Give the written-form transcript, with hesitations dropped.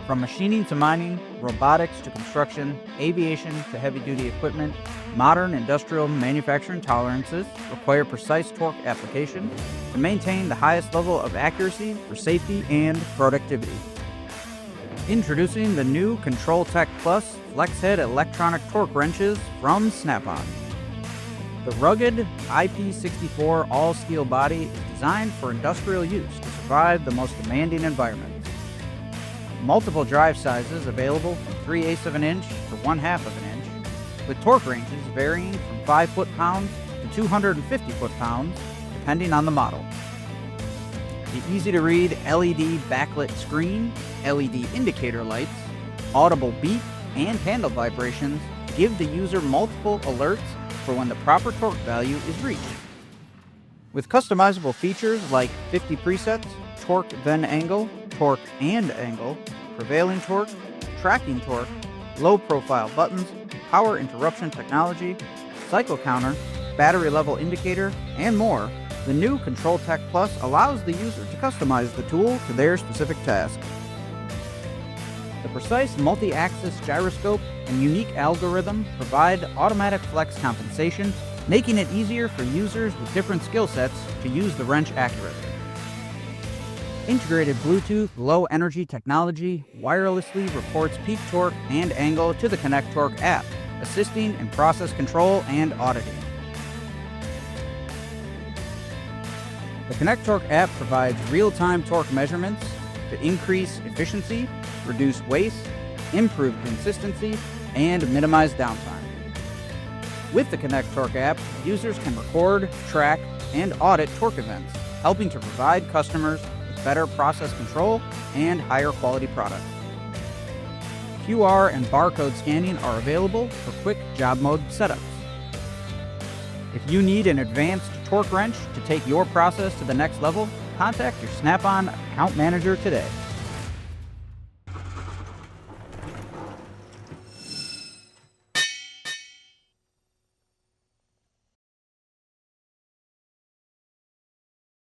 From machining to mining, robotics to construction, aviation to heavy-duty equipment, modern industrial manufacturing tolerances require precise torque application to maintain the highest level of accuracy for safety and productivity. Introducing the new ControlTech Plus FlexHead electronic torque wrenches from Snap-on. The rugged IP64 all-steel body is designed for industrial use to survive the most demanding environments. Multiple drive sizes available from 3/8 of an inch to 1/2 of an inch, with torque ranges varying from 5 foot-pounds to 250 foot-pounds, depending on the model. The easy-to-read LED backlit screen, LED indicator lights, audible beep, and handle vibrations give the user multiple alerts for when the proper torque value is reached. With customizable features like 50 presets, torque then angle, torque and angle, prevailing torque, tracking torque, low profile buttons, power interruption technology, cycle counter, battery level indicator, and more, the new ControlTech Plus allows the user to customize the tool to their specific task. The precise multi-axis gyroscope and unique algorithm provide automatic flex compensation, making it easier for users with different skill sets to use the wrench accurately. Integrated Bluetooth low energy technology wirelessly reports peak torque and angle to the ConnectTorque app, assisting in process control and auditing. The ConnectTorque app provides real-time torque measurements to increase efficiency, reduce waste, improve consistency, and minimize downtime. With the ConnectTorque app, users can record, track, and audit torque events, helping to provide customers better process control, and higher quality product. QR and barcode scanning are available for quick job mode setups. If you need an advanced torque wrench to take your process to the next level, contact your Snap-on account manager today.